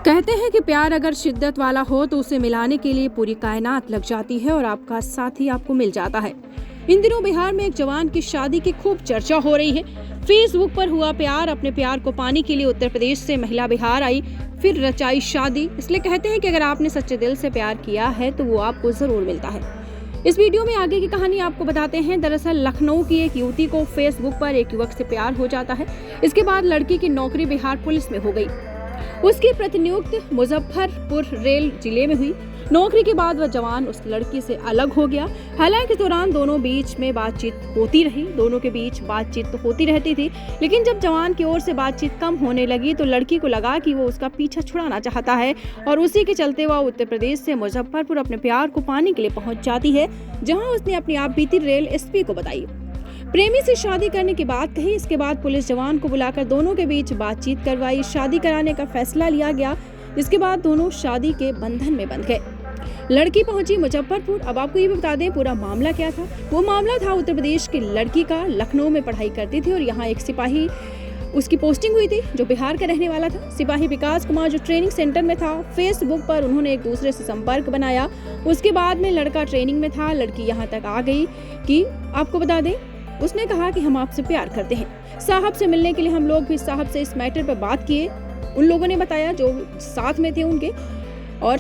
कहते हैं कि प्यार अगर शिद्दत वाला हो तो उसे मिलाने के लिए पूरी कायनात लग जाती है और आपका साथी आपको मिल जाता है। इन दिनों बिहार में एक जवान की शादी की खूब चर्चा हो रही है। फेसबुक पर हुआ प्यार, अपने प्यार को पाने के लिए उत्तर प्रदेश से महिला बिहार आई, फिर रचाई शादी। इसलिए कहते हैं कि अगर आपने सच्चे दिल से प्यार किया है तो वो आपको जरूर मिलता है। इस वीडियो में आगे की कहानी आपको बताते हैं। दरअसल लखनऊ की एक युवती को फेसबुक पर एक युवक से प्यार हो जाता है। इसके बाद लड़की की नौकरी बिहार पुलिस में हो गई। उसकी प्रतिनियुक्त मुजफ्फरपुर रेल जिले में हुई। नौकरी के बाद वह जवान उस लड़की से अलग हो गया। हालांकि इस दौरान दोनों बीच में बातचीत होती रही, दोनों के बीच बातचीत तो होती रहती थी, लेकिन जब जवान की ओर से बातचीत कम होने लगी तो लड़की को लगा कि वो उसका पीछा छुड़ाना चाहता है और उसी के चलते वह उत्तर प्रदेश से मुजफ्फरपुर अपने प्यार को पाने के लिए पहुंच जाती है, जहां उसने अपनी आप बीती रेल एसपी को बताई। प्रेमी से शादी करने की बात कही। इसके बाद पुलिस जवान को बुलाकर दोनों के बीच बातचीत करवाई। शादी कराने का फैसला लिया गया, जिसके बाद दोनों शादी के बंधन में बंध गए। लड़की पहुंची मुजफ्फरपुर। अब आपको ये भी बता दें पूरा मामला क्या था। वो मामला था उत्तर प्रदेश की लड़की का। लखनऊ में पढ़ाई करती थी और यहाँ एक सिपाही उसकी पोस्टिंग हुई थी जो बिहार का रहने वाला था। सिपाही विकास कुमार जो ट्रेनिंग सेंटर में था, फेसबुक पर उन्होंने एक दूसरे से संपर्क बनाया। उसके बाद में लड़का ट्रेनिंग में था, लड़की यहाँ तक आ गई कि आपको बता दें उसने कहा कि हम आपसे प्यार करते हैं। साहब से मिलने के लिए हम लोग भी साहब से इस मैटर पर बात किए। उन लोगों ने बताया जो साथ में थे उनके, और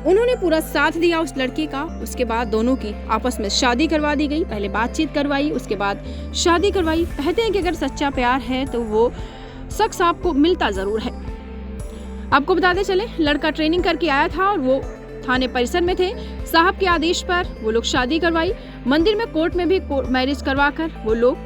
उन्होंने पूरा साथ दिया उस लड़की का। उसके बाद दोनों की आपस में शादी करवा दी गई। पहले बातचीत करवाई, उसके बाद शादी करवाई। कहते हैं कि अगर सच्चा प्यार है तो वो शख्स आपको मिलता जरूर है। आपको बताते चले लड़का ट्रेनिंग करके आया था और वो थाने परिसर में थे। साहब के आदेश पर वो लोग शादी करवाई। मंदिर में कोर्ट में भी मैरिज करवाकर वो लोग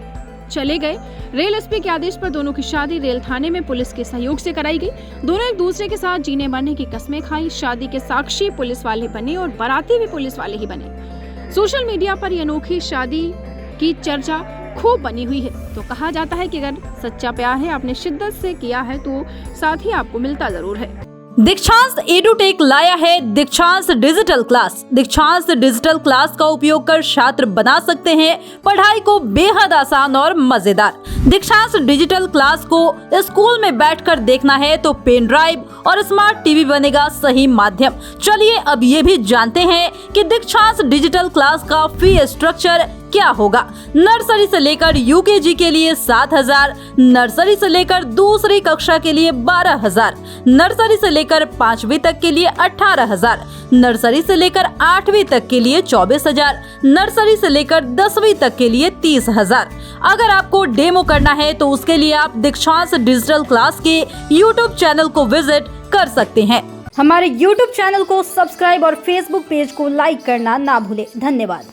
चले गए। रेल एसपी के आदेश पर दोनों की शादी रेल थाने में पुलिस के सहयोग से कराई गई। दोनों एक दूसरे के साथ जीने मरने की कस्में खाई। शादी के साक्षी पुलिस वाले बने और बाराती भी पुलिस वाले ही बने। सोशल मीडिया पर ये अनोखी शादी की चर्चा खूब बनी हुई है। तो कहा जाता है कि अगर सच्चा प्यार है, आपने शिद्दत से किया है तो साथ ही आपको मिलता जरूर है। दीक्षांत एडुटेक लाया है दीक्षांत डिजिटल क्लास। दीक्षांत डिजिटल क्लास का उपयोग कर छात्र बना सकते हैं पढ़ाई को बेहद आसान और मजेदार। दीक्षांत डिजिटल क्लास को स्कूल में बैठकर देखना है तो पेन ड्राइव और स्मार्ट टीवी बनेगा सही माध्यम। चलिए अब ये भी जानते हैं कि दीक्षांत डिजिटल क्लास का फी स्ट्रक्चर क्या होगा। नर्सरी से लेकर यूकेजी के लिए 7,000, नर्सरी से लेकर दूसरी कक्षा के लिए 12,000, नर्सरी से लेकर 5वीं तक के लिए 18,000, नर्सरी से लेकर 8वीं तक के लिए 24,000, नर्सरी से लेकर 10वीं तक के लिए 30,000। अगर आपको डेमो करना है तो उसके लिए आप दीक्षांत डिजिटल क्लास के यूट्यूब चैनल को विजिट कर सकते हैं। हमारे यूट्यूब चैनल को सब्सक्राइब और फेसबुक पेज को लाइक करना ना भूले। धन्यवाद।